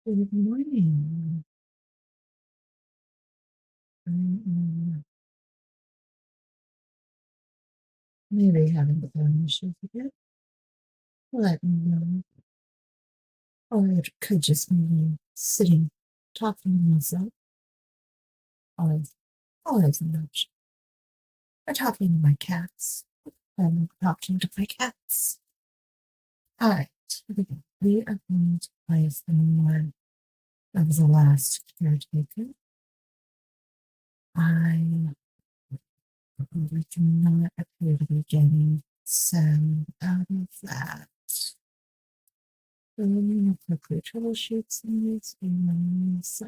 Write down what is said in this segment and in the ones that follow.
Good morning. Maybe having phone issues again. Let me know. Or it could just be me sitting, talking to myself. Always, always an option. Or talking to my cats. I'm talking to my cats. All right, here we go. We are going to play some more of The Last Caretaker. We do not appear to be getting sound out of that. So let me know quickly troubleshoot some of these emails.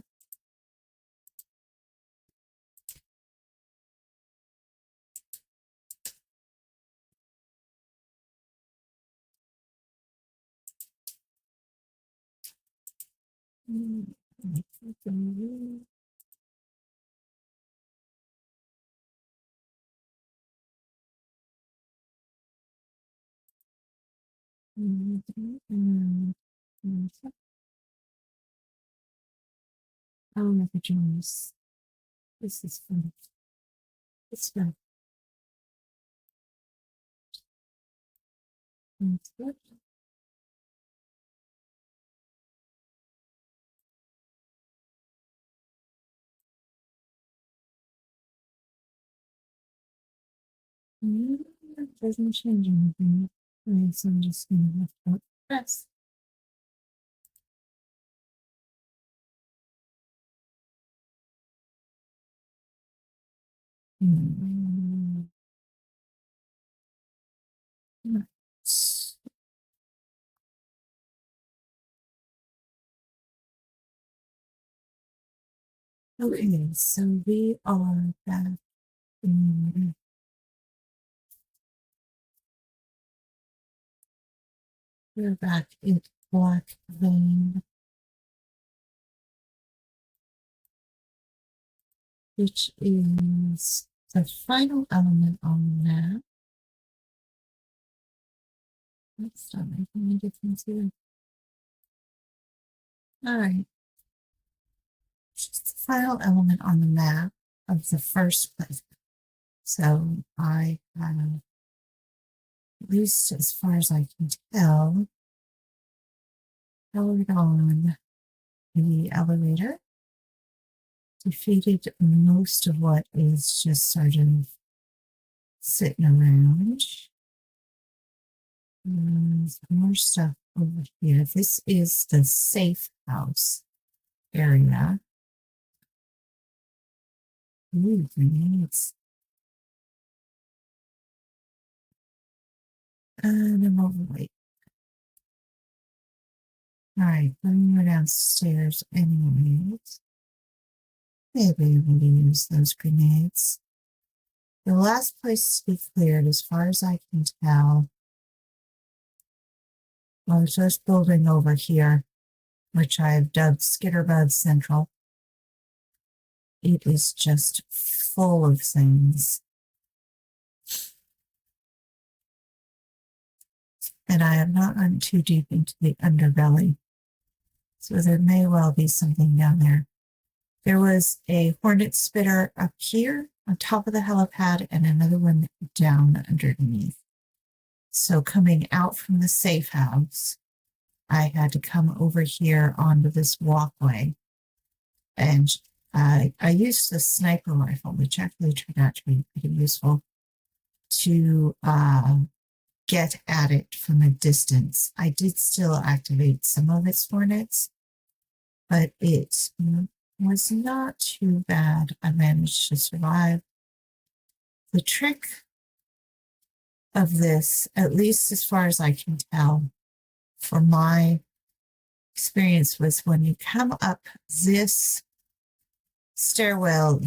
Oh, the dreams. This is fun. It's fun. It's good. It doesn't change anything. Right, so I'm just going to have to press. Right. Okay, so we are back in we're back in Black Vein, which is the final element on the map. That's not making any difference here. All right. It's the final element on the map of the first place. So I have, at least as far as I can tell, powered on the elevator, defeated most of what is just sort of sitting around. There's more stuff over here. This is the safe house area. Ooh, grenades. And I'm overweight. All right, let me go downstairs anyways. Maybe able to use those grenades. The last place to be cleared, as far as I can tell, was this building over here, which I've dubbed Skitter Hut Central. It is just full of things. And I have not gone too deep into the underbelly. So there may well be something down there. There was a hornet spitter up here on top of the helipad and another one down underneath. So coming out from the safe house, I had to come over here onto this walkway. And I used the sniper rifle, which actually turned out to be pretty useful, to get at it from a distance. I did still activate some of its hornets, but it was not too bad. I managed to survive. The trick of this, at least as far as I can tell, for my experience, was when you come up this stairwell,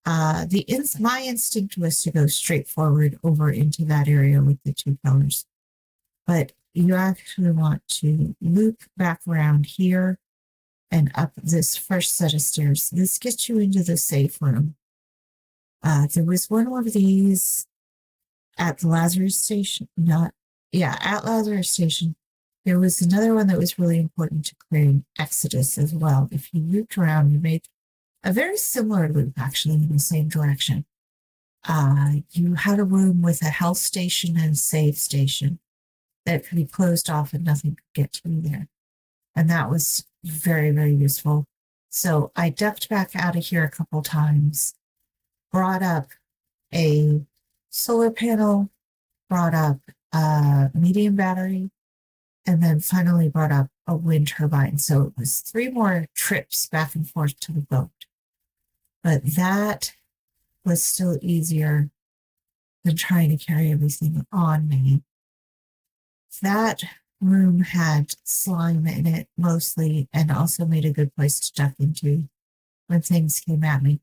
my instinct was to go straight forward over into that area with the two pillars. But you actually want to loop back around here and up this first set of stairs. This gets you into the safe room. There was one of these at the Lazarus station. At Lazarus station. There was another one that was really important to clearing Exodus as well. If you looped around, you made a very similar loop, actually, in the same direction. You had a room with a health station and save station that could be closed off and nothing could get to you there. And that was very, very useful. So I ducked back out of here a couple times, brought up a solar panel, brought up a medium battery, and then finally brought up a wind turbine. So it was 3 more trips back and forth to the boat. But that was still easier than trying to carry everything on me. That room had slime in it mostly, and also made a good place to duck into when things came at me.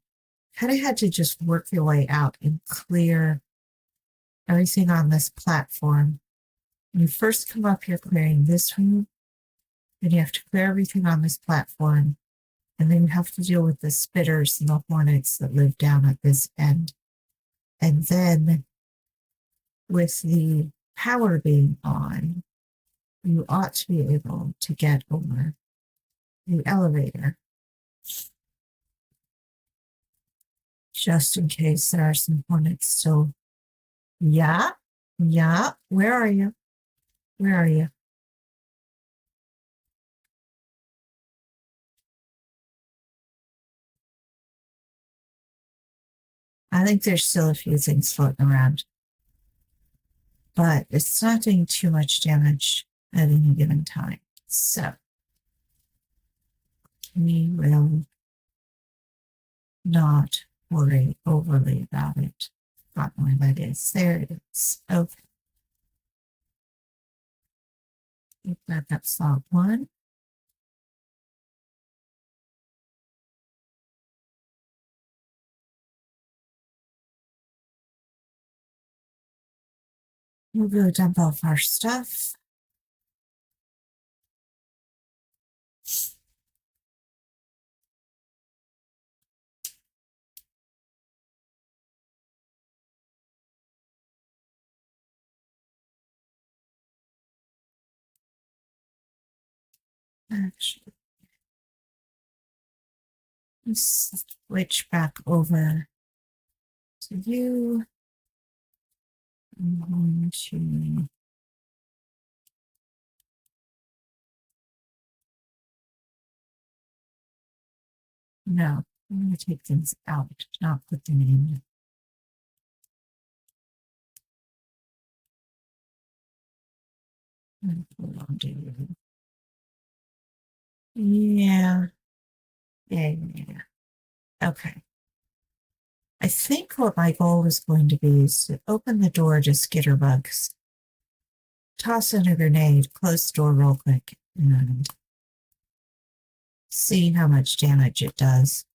Kind of had to just work your way out and clear everything on this platform. When you first come up, you're clearing this room, then you have to clear everything on this platform, and then you have to deal with the spitters and the hornets that live down at this end. And then with the power being on, you ought to be able to get over the elevator, just in case there are some hornets still. Yeah, where are you? Where are you? I think there's still a few things floating around, but it's not doing too much damage at any given time. So we will not worry overly about it. Forgotten where that is. There it is. Okay. Back up slot 1. We'll go dump off our stuff. Actually, let's switch back over to you. I'm going to no, I'm going to take things out, not put them in. Hold on, dude. Yeah. Okay. I think what my goal is going to be is to open the door to Skitter bugs, toss in a grenade, close the door real quick, and see how much damage it does.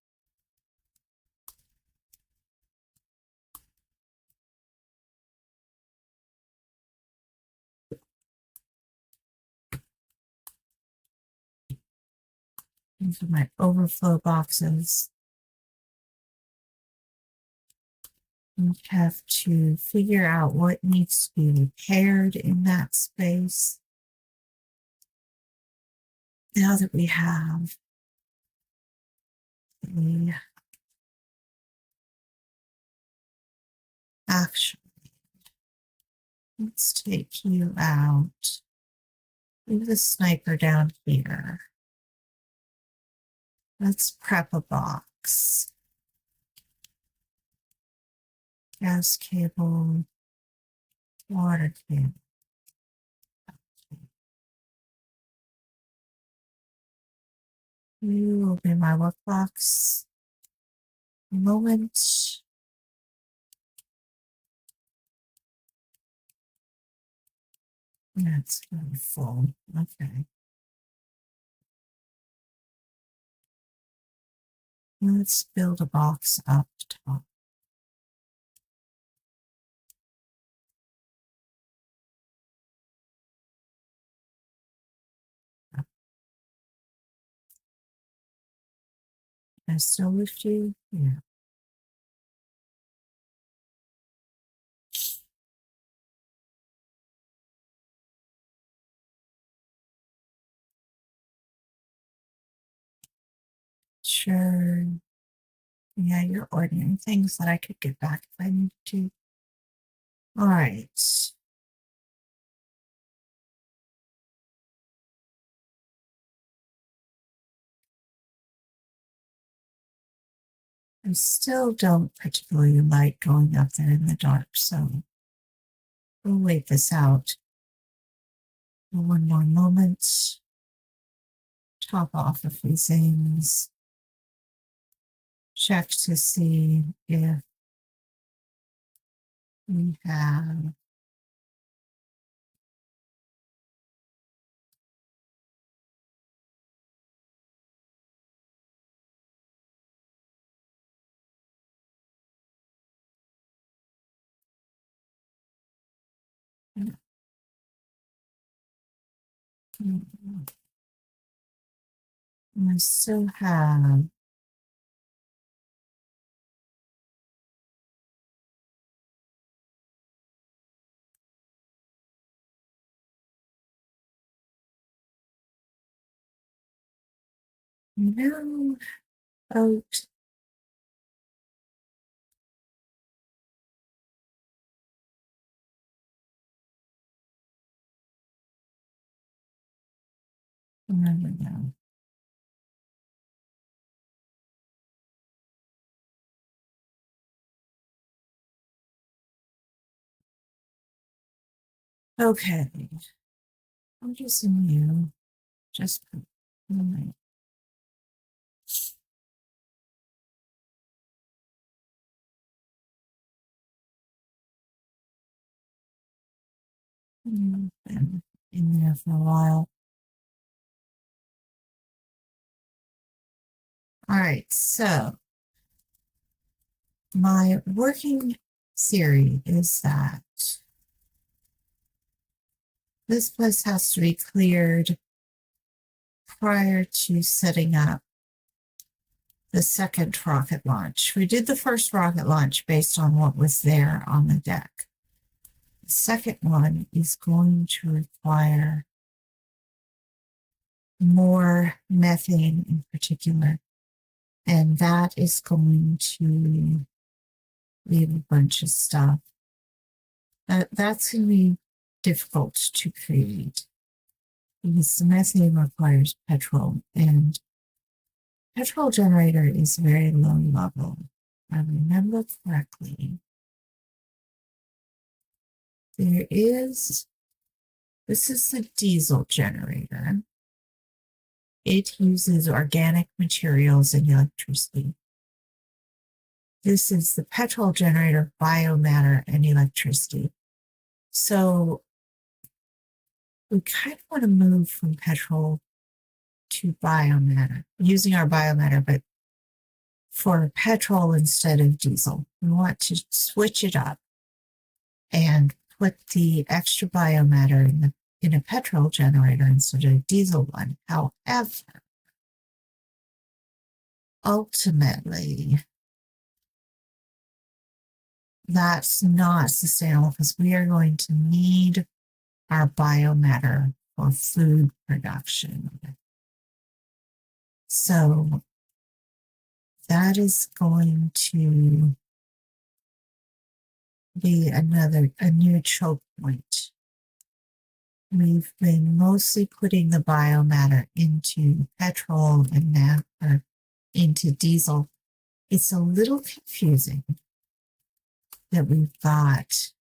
These are my overflow boxes. We have to figure out what needs to be repaired in that space. Now that we have the action, let's take you out. Leave the sniper down here. Let's prep a box. Gas cable, water cable. You open my workbox. A moment. That's really full. Okay. Let's build a box up top. Can I still lift you? Yeah. temperature. Yeah, your ordinary things that I could get back if I needed to. All right. I still don't particularly like going up there in the dark, so we'll wait this out for one more moment. Top off a few things. Check to see if we have I still have no oat. Remember now. Okay. I'm just in you. Just right. Been in there for a while. All right, so my working theory is that this place has to be cleared prior to setting up the second rocket launch. We did the first rocket launch based on what was there on the deck. The second one is going to require more methane in particular, and that is going to leave a bunch of stuff. That's going to be difficult to create because the methane requires petrol, and petrol generator is very low level. If I remember correctly, this is the diesel generator. It uses organic materials and electricity. This is the petrol generator, biomatter, and electricity. So we kind of want to move from petrol to biomatter, using our biomatter, but for petrol instead of diesel. We want to switch it up and put the extra biomatter in a petrol generator instead of a diesel one. However, ultimately, that's not sustainable because we are going to need our biomatter for food production. So that is going to be a new choke point. We've been mostly putting the biomatter into petrol and now into diesel. It's a little confusing that we've got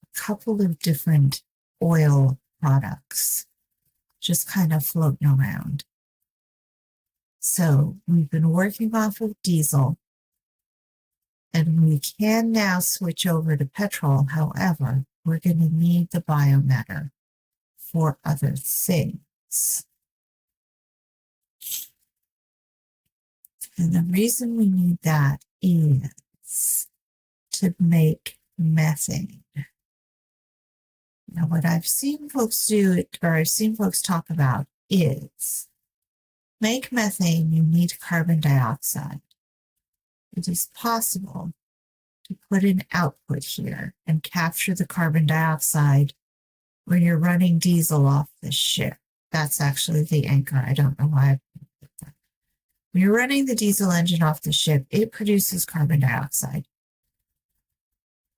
a couple of different oil products just kind of floating around. So we've been working off of diesel, and we can now switch over to petrol. However, we're going to need the biomatter for other things. And the reason we need that is to make methane. Now, what I've seen folks do, or I've seen folks talk about, is make methane, you need carbon dioxide. It is possible to put an output here and capture the carbon dioxide when you're running diesel off the ship. That's actually the anchor. I don't know why I put that. When you're running the diesel engine off the ship, it produces carbon dioxide,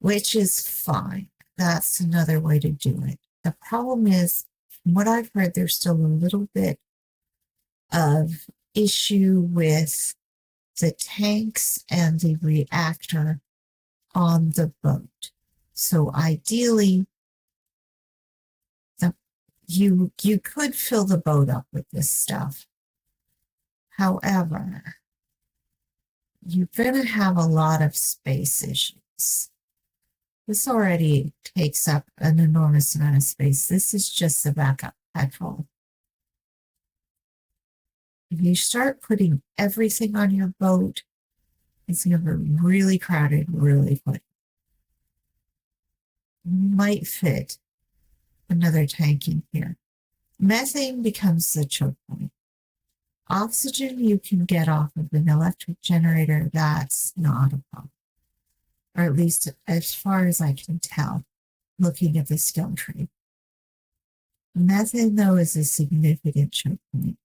which is fine. That's another way to do it. The problem is, from what I've heard, there's still a little bit of issue with the tanks and the reactor on the boat. So ideally, you could fill the boat up with this stuff. However, you're going to have a lot of space issues. This already takes up an enormous amount of space. This is just the backup petrol. If you start putting everything on your boat, it's going to be really crowded really quick. You might fit another tank in here. Methane becomes the choke point. Oxygen you can get off of an electric generator, that's not a problem. Or at least as far as I can tell, looking at the skill tree. Methane, though, is a significant choke point.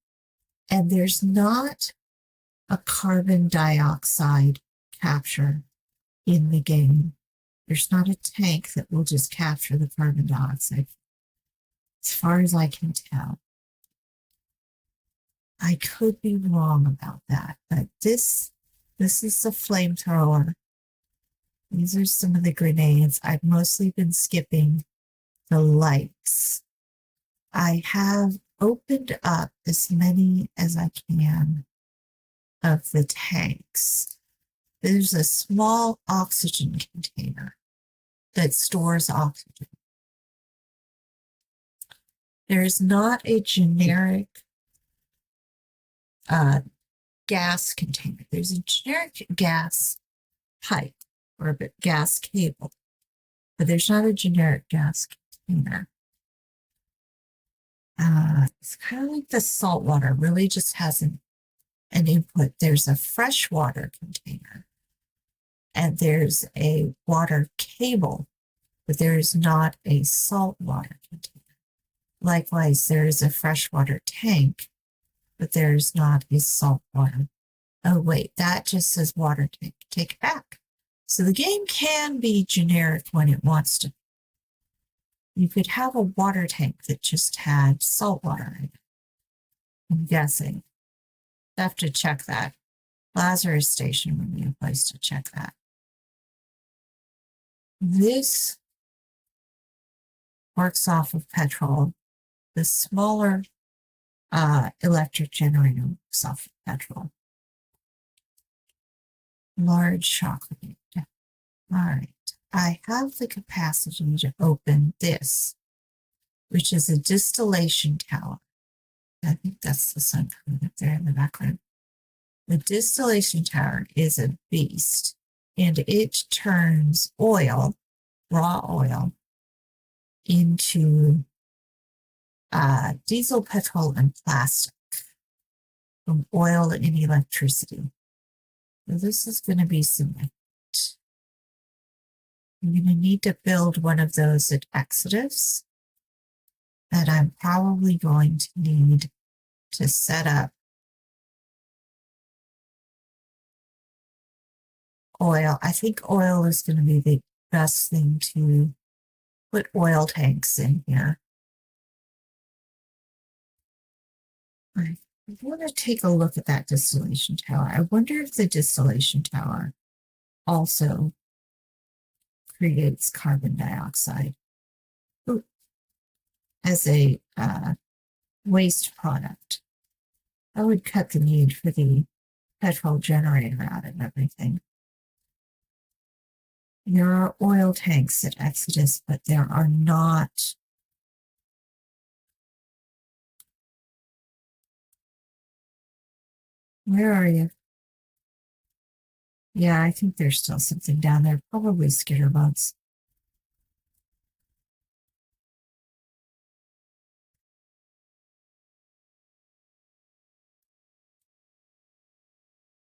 And there's not a carbon dioxide capture in the game. There's not a tank that will just capture the carbon dioxide. As far as I can tell. I could be wrong about that, but this is the flamethrower. These are some of the grenades. I've mostly been skipping the lights. I have opened up as many as I can of the tanks. There's a small oxygen container that stores oxygen. There's not a generic gas container. There's a generic gas pipe or a gas cable, but there's not a generic gas container. It's kind of like the salt water, really just has an input. There's a freshwater container and there's a water cable, but there is not a salt water container. Likewise, there is a freshwater tank, but there's not a salt water. Oh, wait, that just says water tank. Take it back. So the game can be generic when it wants to. You could have a water tank that just had salt water in it. I'm guessing. I have to check that. Lazarus Station would be a place to check that. This works off of petrol. The smaller electric generator works off of petrol. Large shock grenade. All right. I have the capacity to open this, which is a distillation tower. I think that's the sun coming up there in the background. The distillation tower is a beast, and it turns oil, raw oil, into diesel, petrol, and plastic from oil and electricity. So this is going to be some. I'm going to need to build one of those at Exodus, and I'm probably going to need to set up oil. I think oil is going to be the best thing to put oil tanks in here. I want to take a look at that distillation tower. I wonder if the distillation tower also creates carbon dioxide as a waste product. I would cut the need for the petrol generator out of everything. There are oil tanks at Exodus, but there are not Where are you? Yeah, I think there's still something down there. Probably skitter bugs.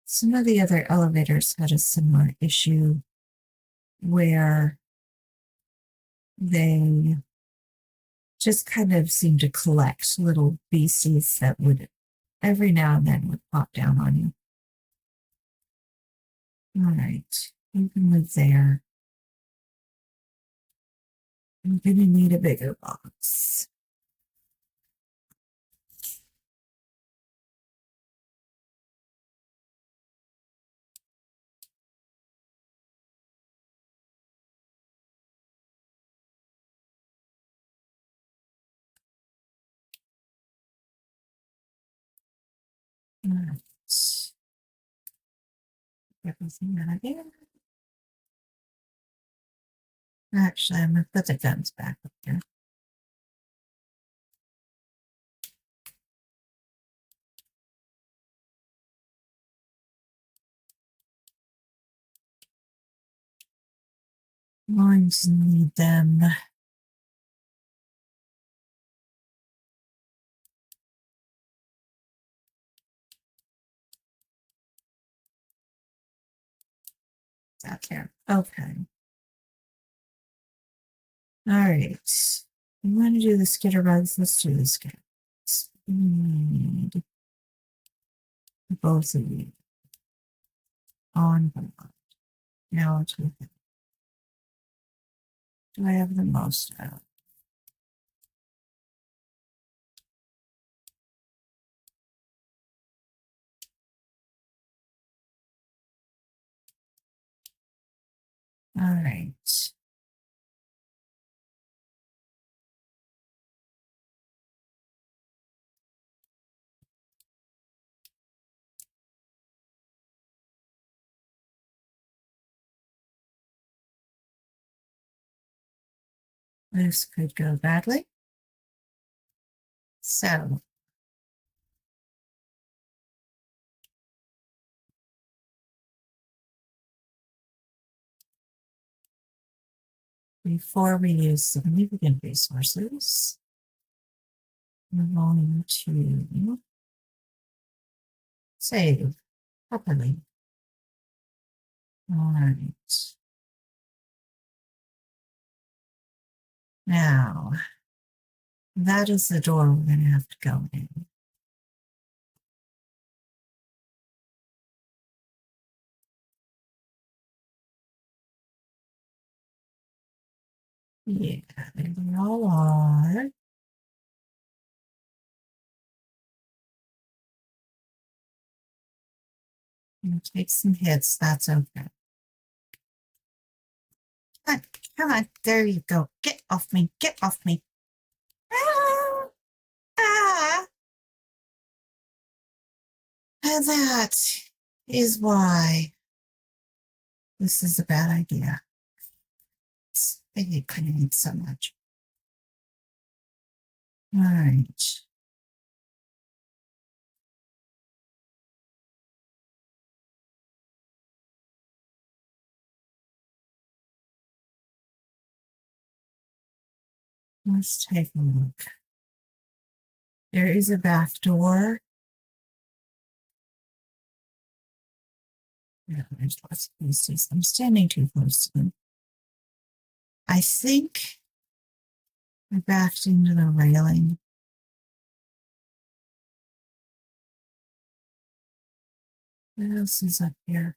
Some of the other elevators had a similar issue where they just kind of seemed to collect little beasties that would every now and then would pop down on you. All right, you can live there. I'm gonna need a bigger box. All right. Everything out of there. Actually, I'm gonna put the guns back up here. I'm going to need them. Out there. Okay. All right. You want to do the skitter bugs? Let's do the skitter bugs. We need both of you on board. Now it's with it. Do I have the most out? All right. This could go badly. So, before we use significant resources, we're going to save properly. All right. Now, that is the door we're going to have to go in. Yeah, there we all are. Take some hits. That's okay. Come on. There you go. Get off me. Get off me. Ah, ah. And that is why this is a bad idea. I hate cleaning so much. All right. Let's take a look. There is a back door. Yeah, there's lots of pieces. I'm standing too close to them. I think I backed into the railing. What else is up here?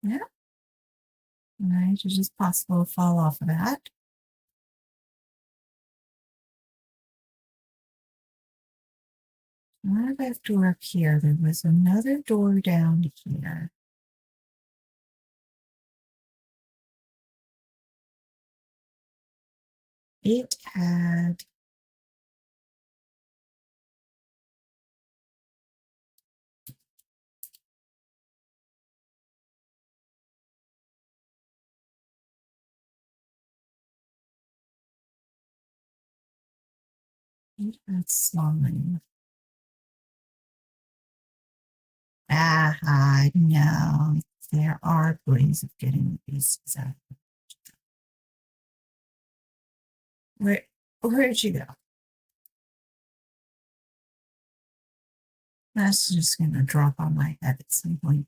Yeah. All right, it's just possible to fall off of that. Not a back door up here. There was another door down here. It had slime. No. There are ways of getting the pieces out. Where'd you go? That's just going to drop on my head at some point.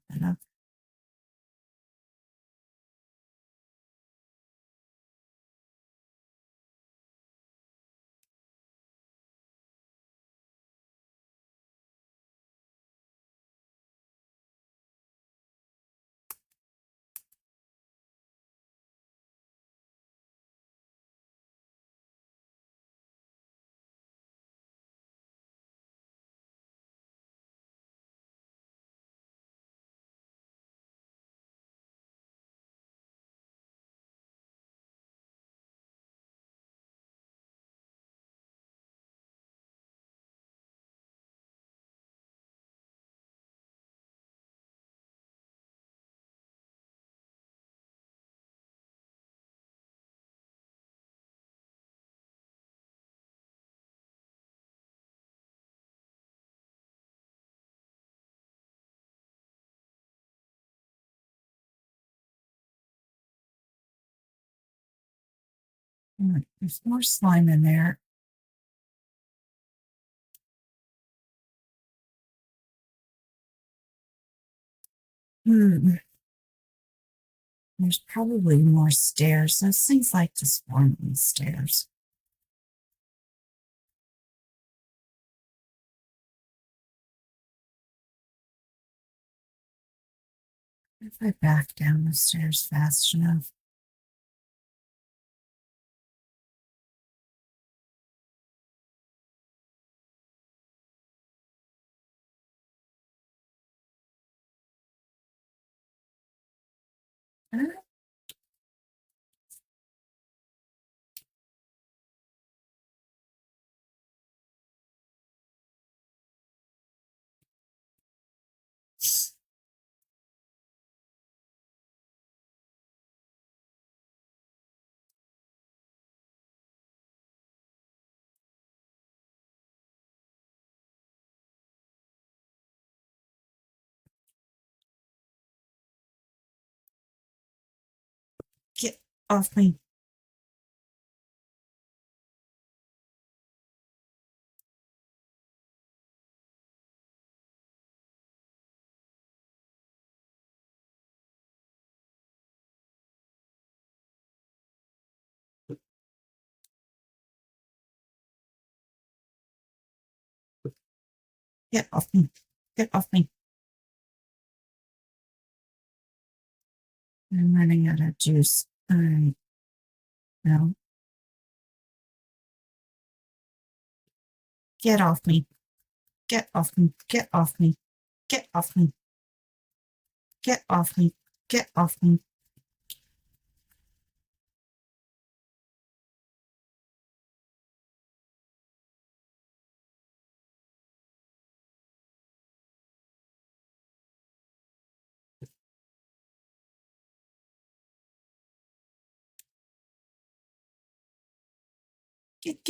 But there's more slime in there. There's probably more stairs. Those things like to spawn in stairs. If I back down the stairs fast enough. Get off me. Get off me. Get off me. I'm running out of juice. All right. No. Get off me. Get off me. Get off me. Get off me. Get off me. Get off me. Get.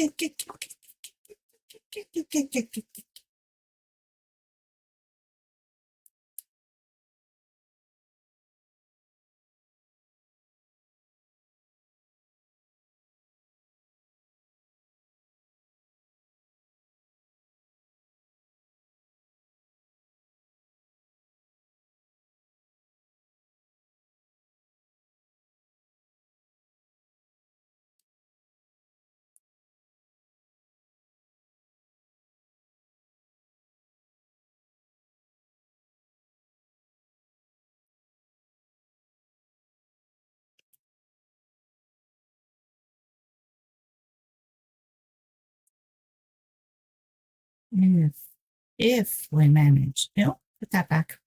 If we manage. No, put that back.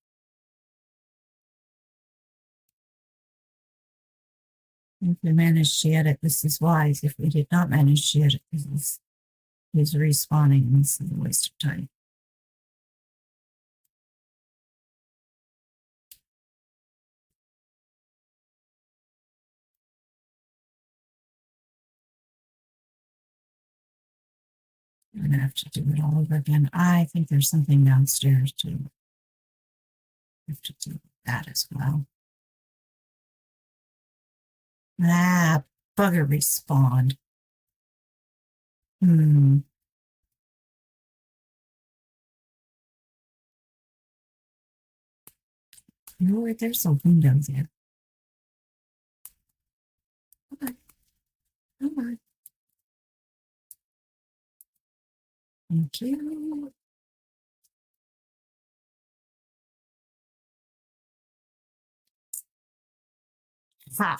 If we manage to get it, this is wise. If we did not manage to get it, he's respawning, and this is a waste of time. I'm gonna have to do it all over again. I think there's something downstairs too. have to do that as well. Ah, bugger respawned. You know what? There's a window there. Come on. Come on. Thank you. Ha.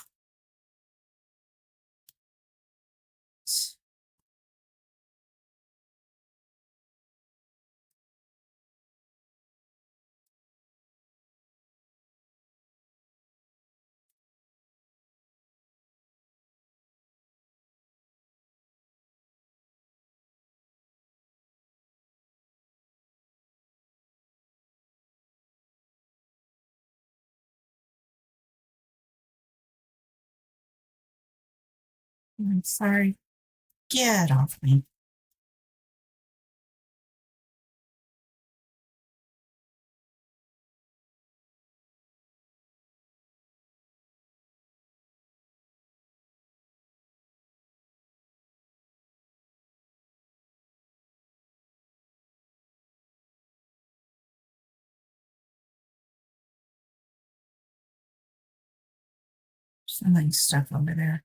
I'm sorry. Get off me. Something stuck over there.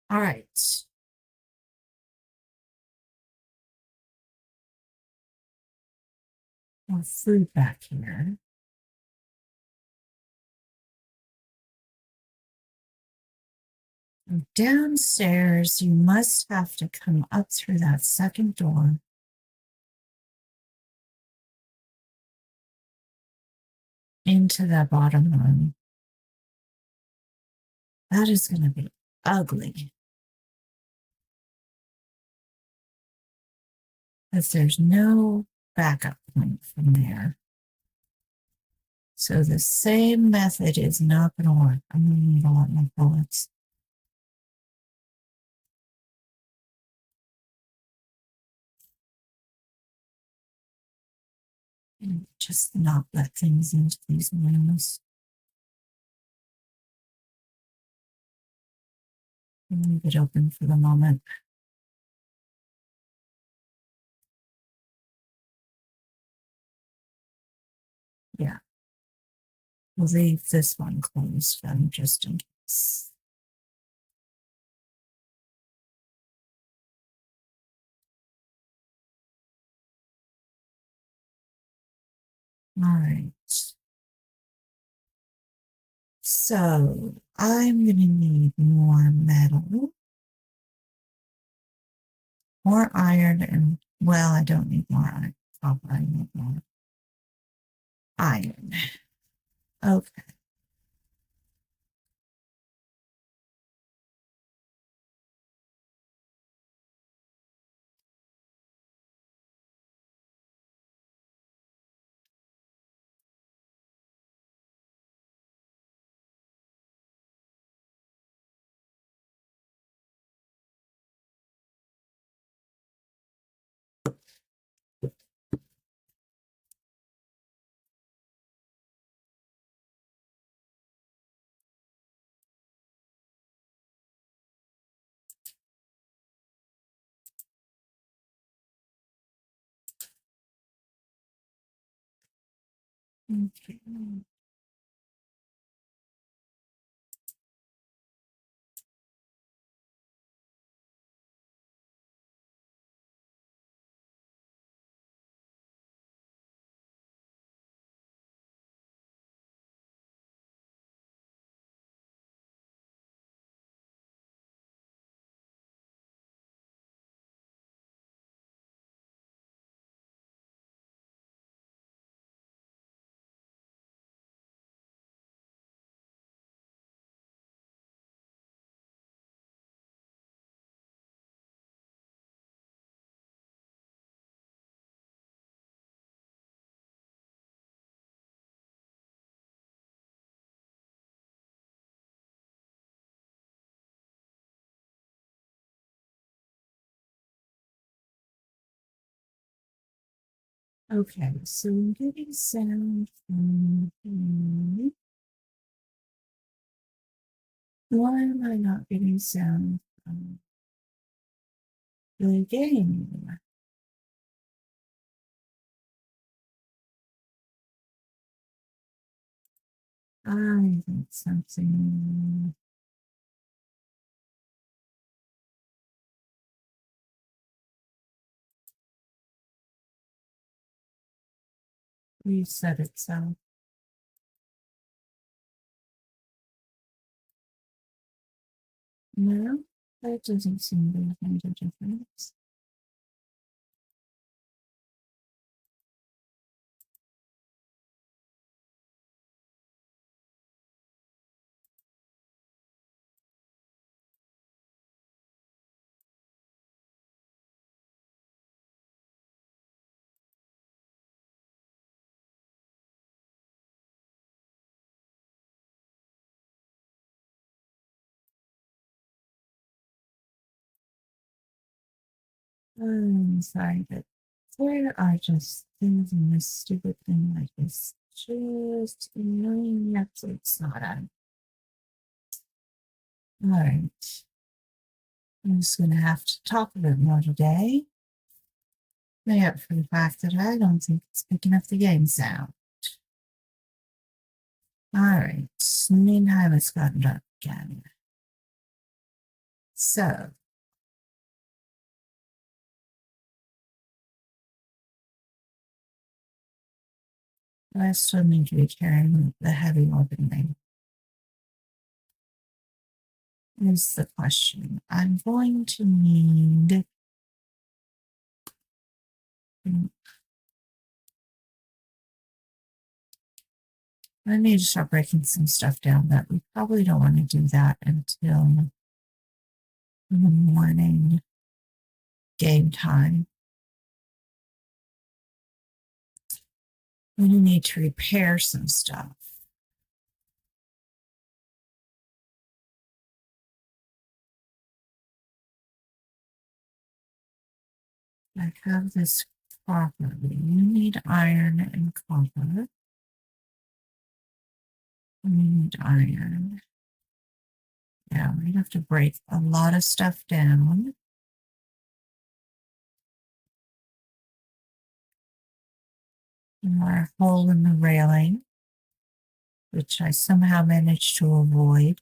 All right. More food back here. Downstairs, you must have to come up through that second door. Into the bottom room. That is going to be ugly. Because there's no backup point from there. So the same method is not going to work. I'm going to need a lot more bullets. And just not let things into these rooms. Leave it open for the moment. Yeah. We'll leave this one closed then, just in case. All right. So I'm going to need more metal, more iron, and well, I don't need more iron. Copper, I need more iron. Okay. Okay. Okay, so I'm getting sound from why am I not getting sound from the game? I think something reset itself. No, that doesn't seem to have made a difference. I'm sorry, but there are just things in this stupid thing like this. Just annoying the absolute snot out of me. All right. I'm just going to have to talk a bit more today. Make up for the fact that I don't think it's picking up the game sound. All right. Meantime, it's gotten dark again. So, I still need to be carrying the heavy weaponry. Is the question. I'm going to need. I need to start breaking some stuff down, but we probably don't want to do that until the morning game time. We need to repair some stuff. I have this properly. You need iron and copper. We need iron. Yeah, we have to break a lot of stuff down. Our hole in the railing, which I somehow managed to avoid.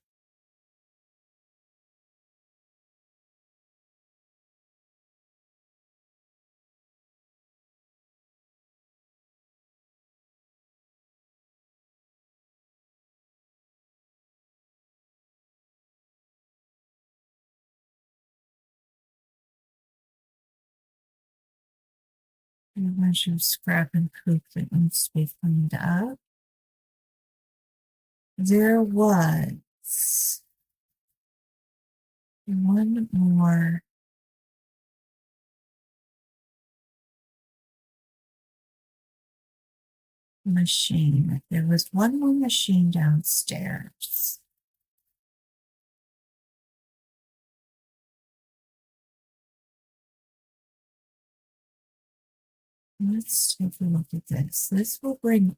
A bunch of scrap and poop that needs to be cleaned up. There was one more machine. There was one more machine downstairs. Let's take a look at this. This will bring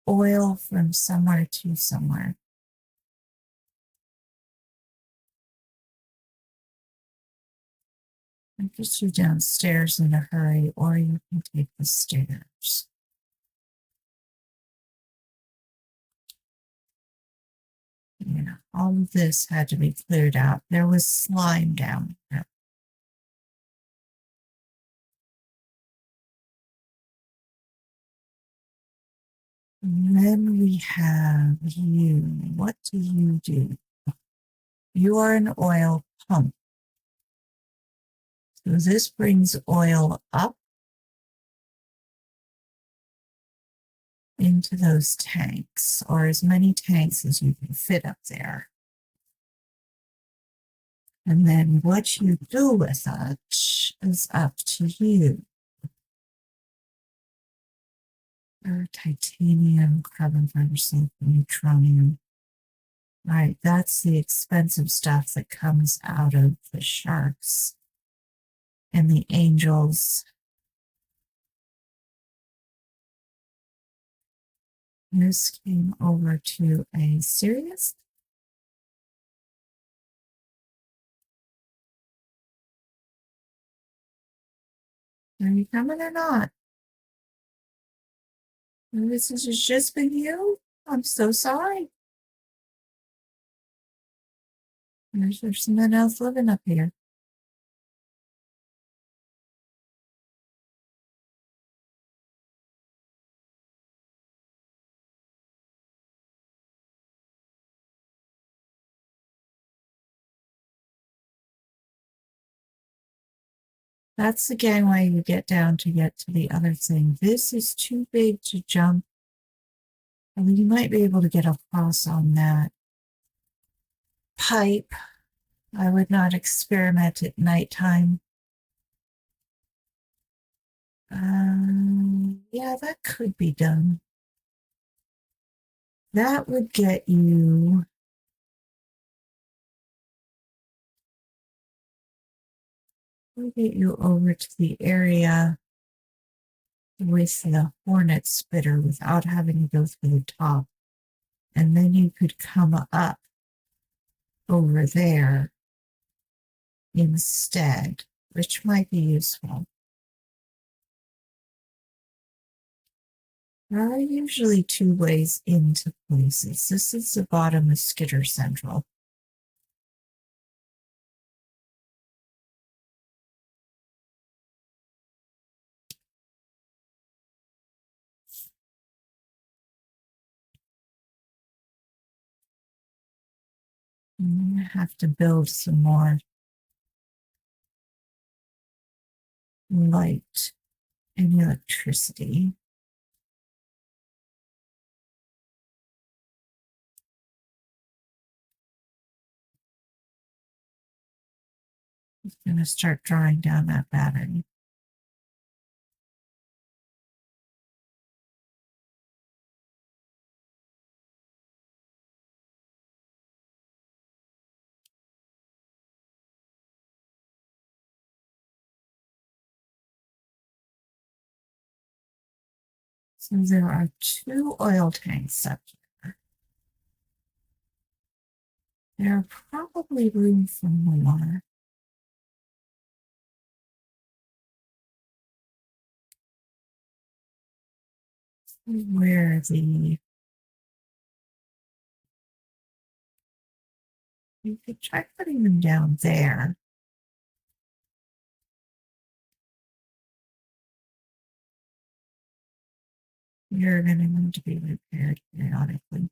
oil from somewhere to somewhere. I get you downstairs in a hurry, or you can take the stairs. Yeah, all of this had to be cleared out. There was slime down there. And then we have you. What do you do? You are an oil pump. So this brings oil up into those tanks, or as many tanks as you can fit up there. And then what you do with it is up to you. Or titanium, carbon fiber, sulfur, neutronium. Right, that's the expensive stuff that comes out of the sharks and the angels. This came over to a serious. Are you coming or not? This has just been you? I'm so sorry. There's someone else living up here. That's the gangway you get down to get to the other thing. This is too big to jump. I mean, you might be able to get across on that pipe. I would not experiment at nighttime. Yeah, that could be done. That would get you over to the area with the hornet spitter without having to go through the top. And then you could come up over there instead, which might be useful. There are usually two ways into places. This is the bottom of Skitter Central. I'm going to have to build some more light and electricity. I'm going to start drawing down that battery. So there are 2 oil tanks up here. There are probably room for more. Where you could try putting them down there. You're going to need to be repaired periodically.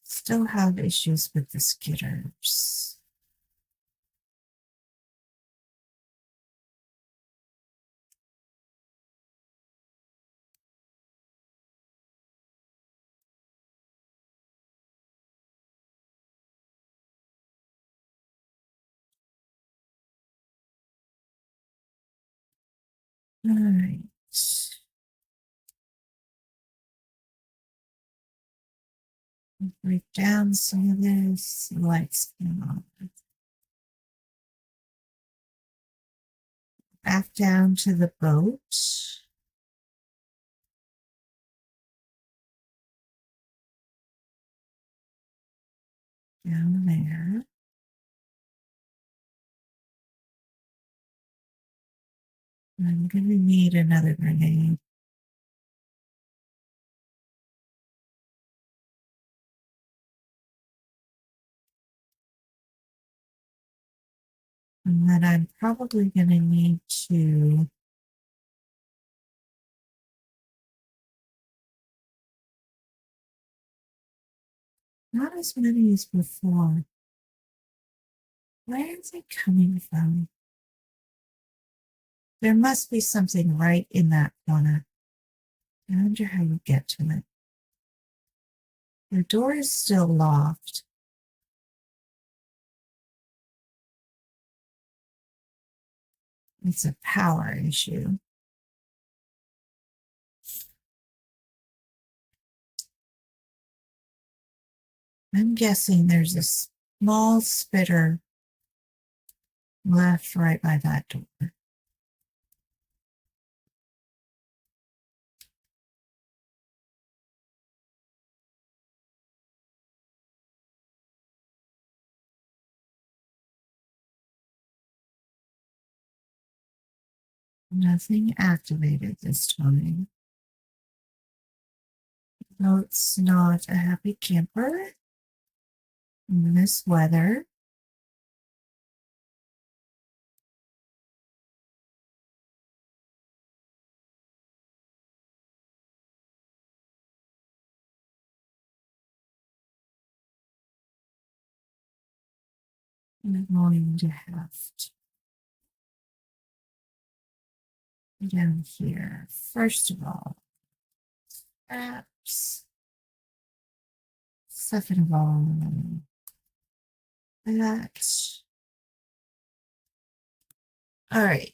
Still have issues with the skitters. All right. Break down some of this. Lights come on. Back down to the boat. Down there. I'm going to need another grenade. And then I'm probably going to need to not as many as before. Where is it coming from? There must be something right in that corner. I wonder how you get to it. The door is still locked. It's a power issue. I'm guessing there's a small spitter left right by that door. Nothing activated this time. No, it's not a happy camper in this weather. I'm going to have to go down here. First of all, apps. Second of all, that. All right.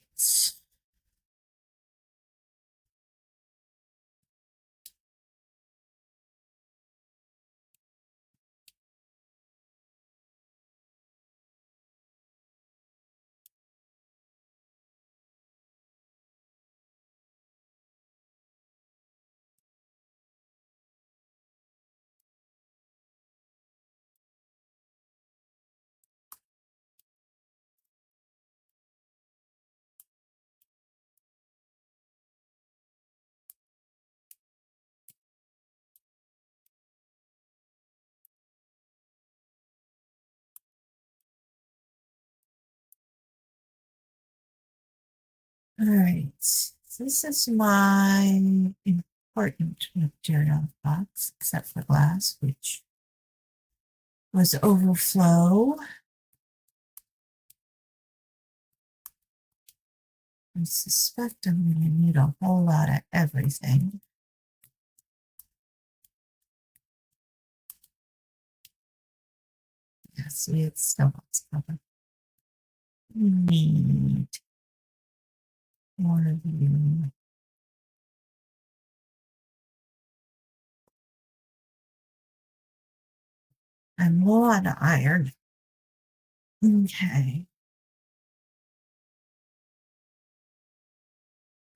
All right. So this is my important material box, except for glass, which was overflow. I suspect I'm going to need a whole lot of everything. Yeah, see, it still wants cover. Need more of you. I'm low on iron. Okay.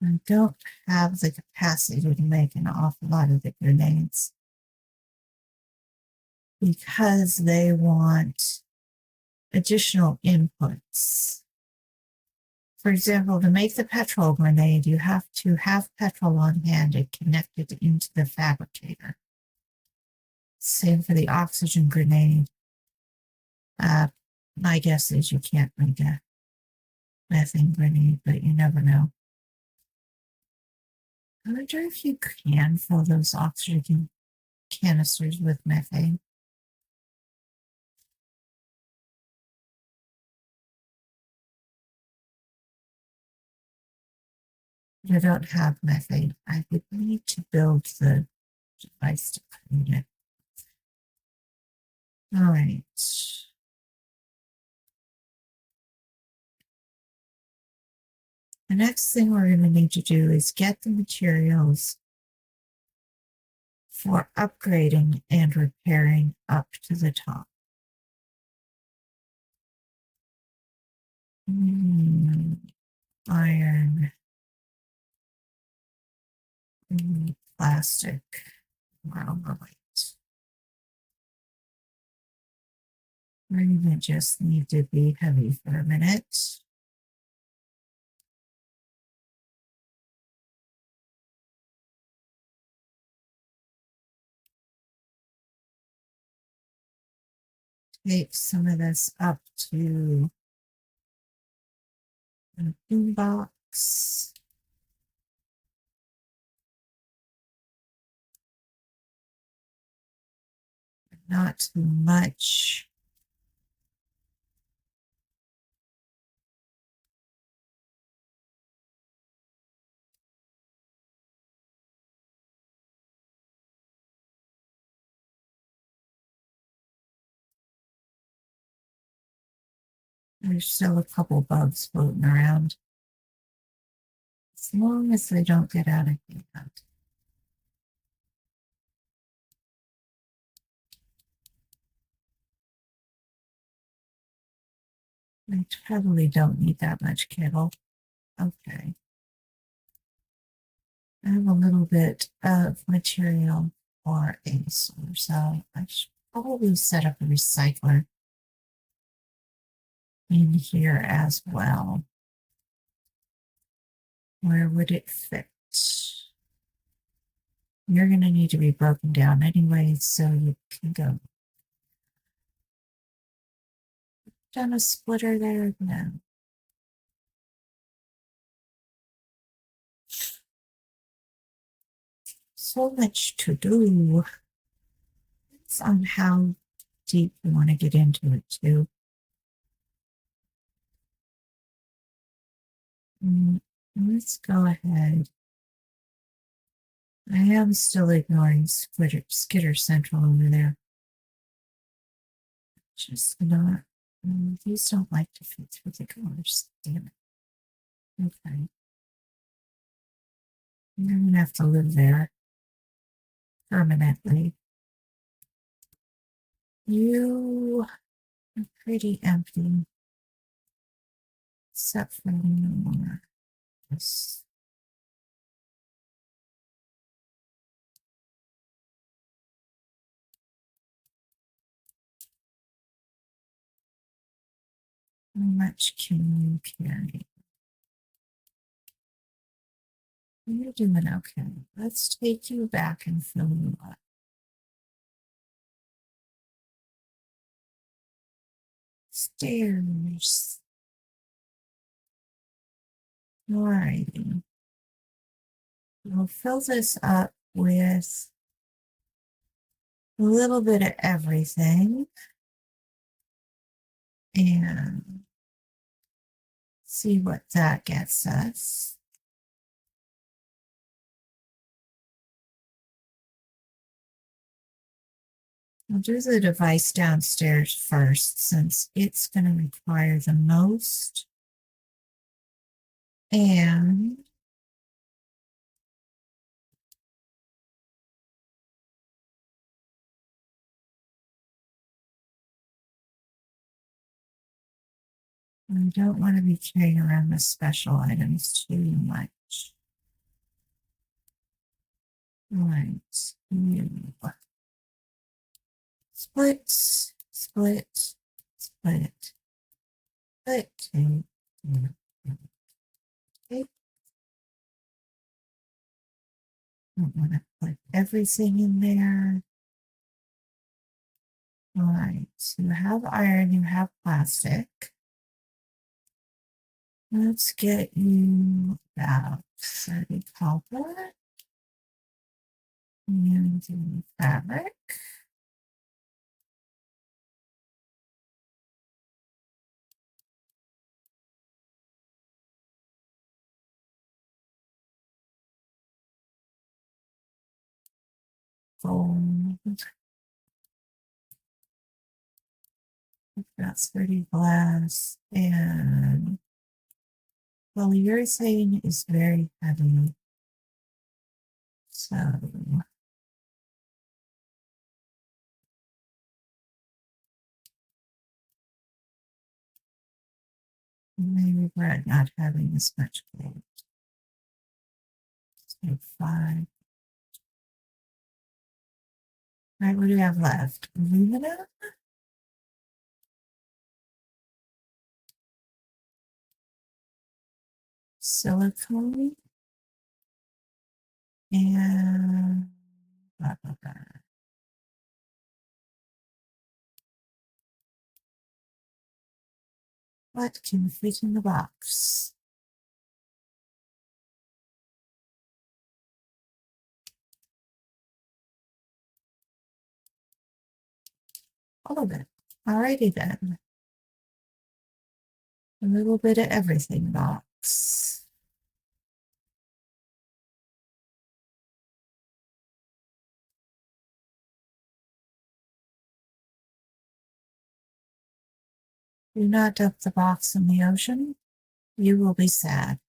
I don't have the capacity to make an awful lot of the grenades because they want additional inputs. For example, to make the petrol grenade, you have to have petrol on hand and connected into the fabricator. Same for the oxygen grenade. My guess is you can't make a methane grenade, but you never know. I wonder if you can fill those oxygen canisters with methane. I don't have methane. I would need to build the device to create it. All right. The next thing we're going to need to do is get the materials for upgrading and repairing up to the top. Iron, plastic, overweight. We're going to just need to be heavy for a minute. Take some of this up to And a boombox. Not too much. There's still a couple bugs floating around. As long as they don't get out of hand. I probably don't need that much kibble. Okay. I have a little bit of material for a solar cell. I should probably set up a recycler in here as well. Where would it fit? You're going to need to be broken down anyway, so you can go. Done a splitter there? No. So much to do. It's on how deep you want to get into it too. Let's go ahead. I am still ignoring Skitter Central over there. Just not. These don't like to fit through the colors. Damn it. Okay. You're going to have to live there permanently. You are pretty empty. Except for more. Yes. How much can you carry? You're doing okay. Let's take you back and fill you up. Stairs. Alrighty. We'll fill this up with a little bit of everything and see what that gets us. I'll do the device downstairs first since it's going to require the most. And I don't want to be carrying around the special items too much. Right. Split, split, split, split, two. Okay. Don't want to put everything in there. All right, so you have iron, you have plastic. Let's get you about 30 copper and the fabric. Gold. That's 30 glass. And polyurethane is very heavy. So you may regret not having this much gold. So 5. Right, what do we have left? Aluminum? Silicone? And blah, blah, blah. What can fit in the box? All of it. Alrighty then. A little bit of everything box. Do not dump the box in the ocean. You will be sad.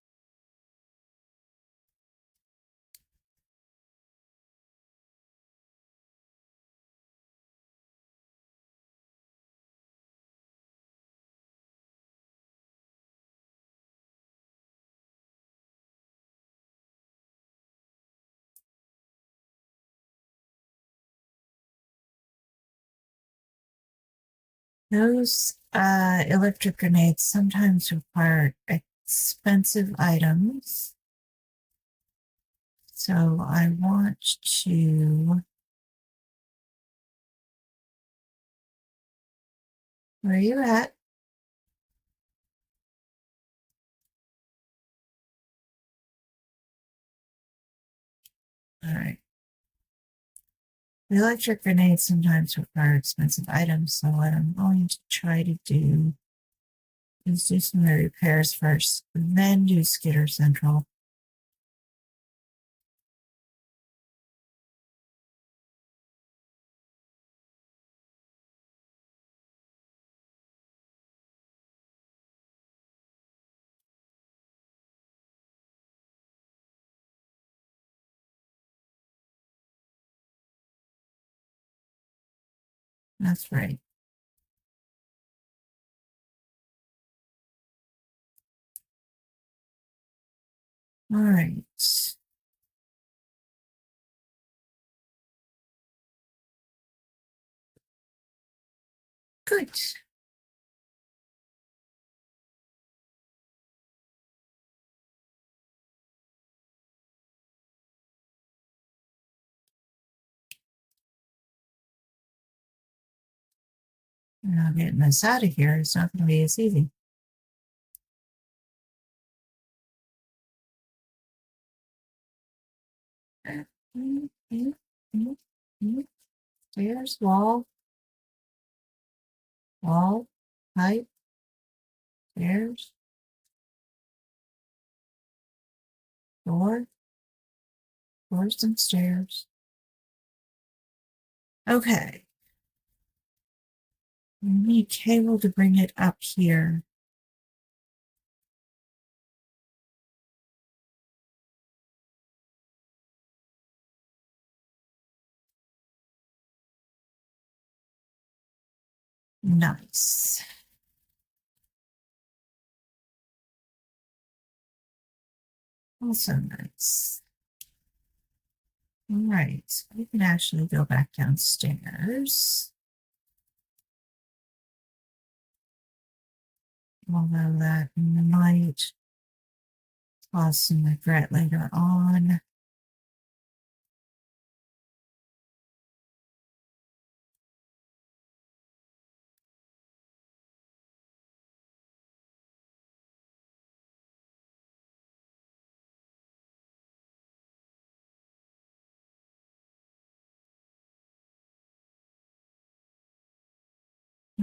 Those electric grenades sometimes require expensive items. So I want to... Where are you at? All right. The electric grenades sometimes require expensive items, so what I'm going to try to do is do some repairs first, then do Skitter Central. That's right. All right. Good. Now getting this out of here is not going to be as easy. Stairs, wall, height, stairs, doors and stairs. Okay. We need cable to bring it up here. Nice. Also nice. All right, we can actually go back downstairs. Although that might cause some regret later on.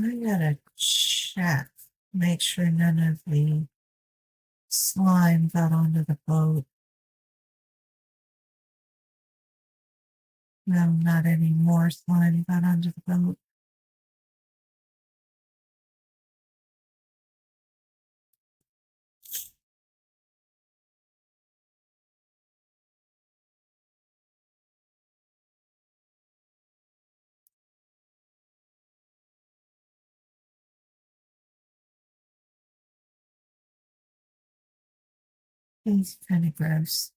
I gotta check, make sure none of the slime got onto the boat. No, not any more slime got onto the boat. It's kind of gross.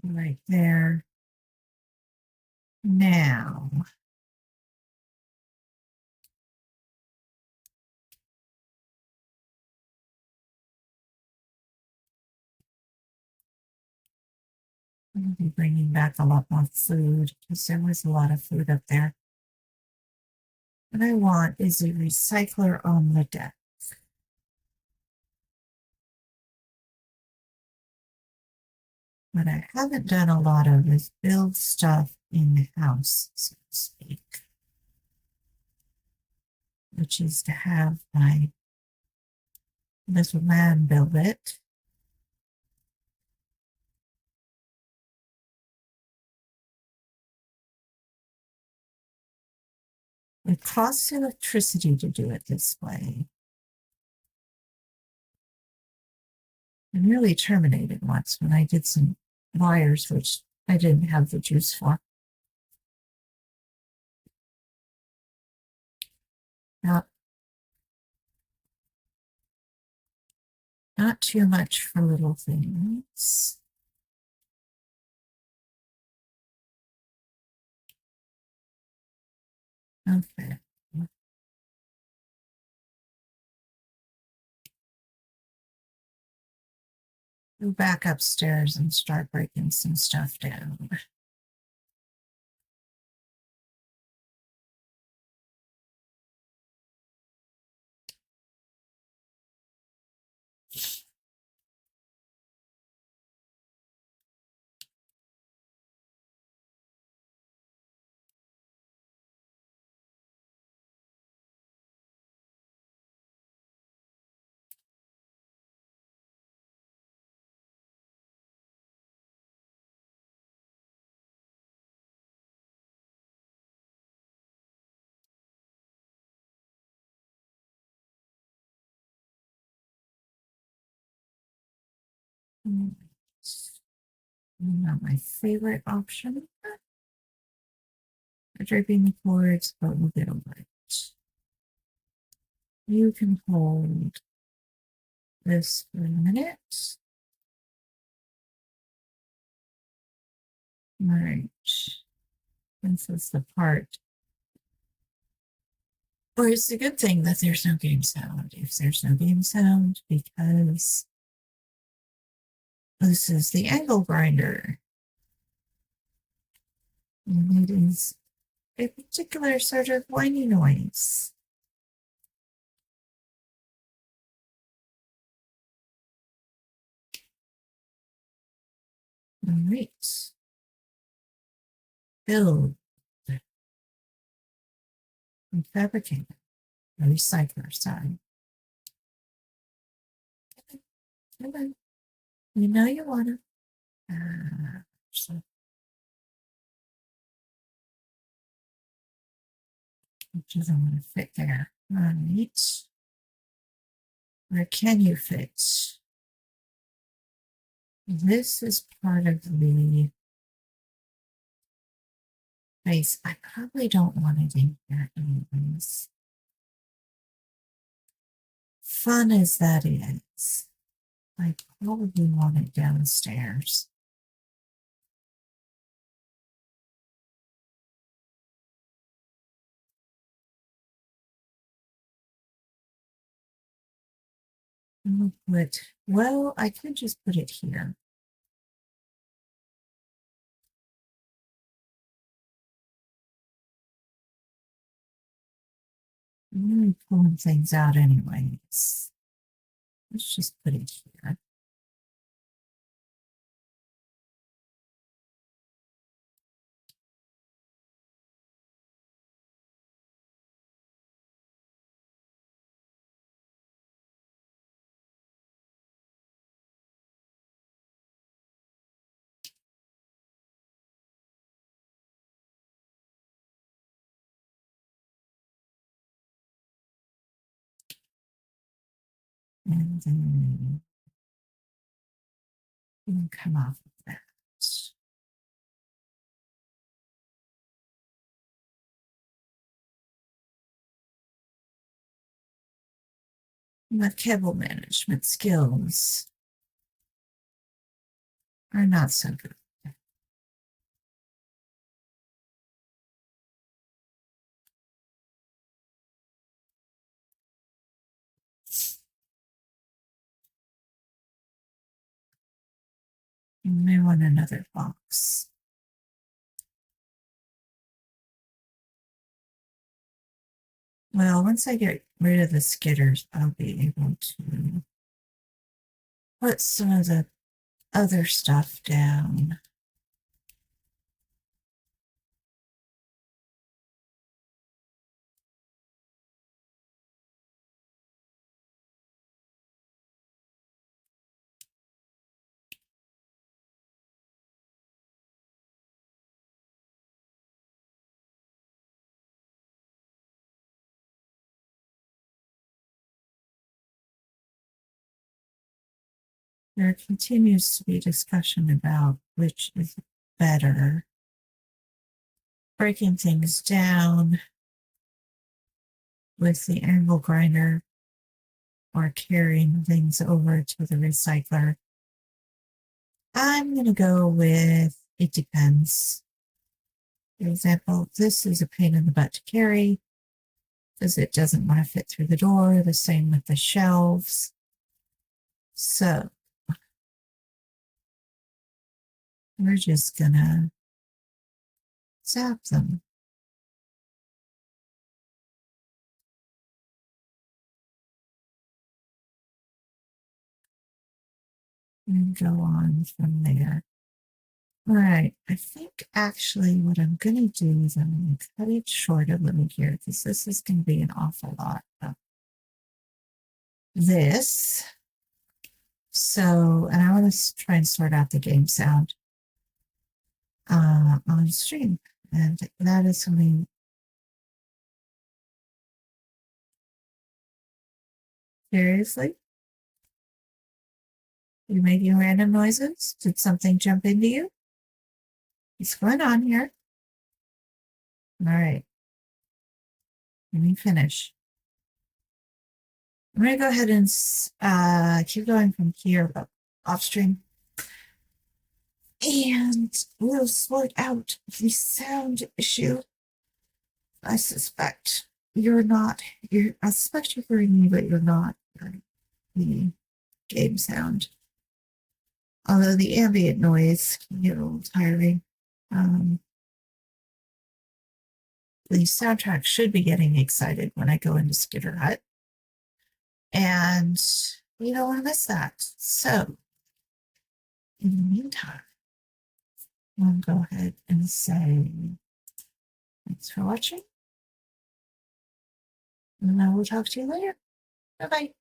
Right there. Now, I'll be bringing back a lot more food because there was a lot of food up there. What I want is a recycler on the deck. What I haven't done a lot of is build stuff in the house, so to speak, which is to have my little man build it. It costs electricity to do it this way. I nearly terminated once when I did some wires, which I didn't have the juice for. Not too much for little things. Okay. Go back upstairs and start breaking some stuff down. Not my favorite option for draping the cords, but we'll get over it. You can hold this for a minute. All right. This is the part. Or it's a good thing that there's no game sound. If there's no game sound, because this is the angle grinder. And it is a particular sort of whiny noise. All right. Build and fabricate. Recycler, sorry. Come on. You know you want to. So which doesn't want to fit there. All right. Where can you fit? This is part of the base. I probably don't want it in here anyways. Fun as that is, I probably want it downstairs. Well, I could just put it here. I'm really pulling things out anyways. Let's just put it here. And then we'll come off of that. My cable management skills are not so good. You may want another box. Well, once I get rid of the skitters, I'll be able to put some of the other stuff down. There continues to be discussion about which is better, breaking things down with the angle grinder or carrying things over to the recycler. I'm going to go with it depends. For example, this is a pain in the butt to carry because it doesn't want to fit through the door. The same with the shelves. So we're just going to zap them. And go on from there. All right, I think actually what I'm going to do is I'm going to cut it short a little here because this is going to be an awful lot of this. So, and I want to try and sort out the game sound on stream. And that is something. Seriously? You're making random noises? Did something jump into you? What's going on here? All right. Let me finish. I'm going to go ahead and keep going from here, but off stream. And we'll sort out the sound issue. I suspect you're I suspect you're hearing me, but you're not hearing the game sound. Although the ambient noise can get a little tiring. The soundtrack should be getting excited when I go into Skitter Hut. And you don't want to miss that. So, in the meantime, I'll go ahead and say thanks for watching. And I will talk to you later. Bye-bye.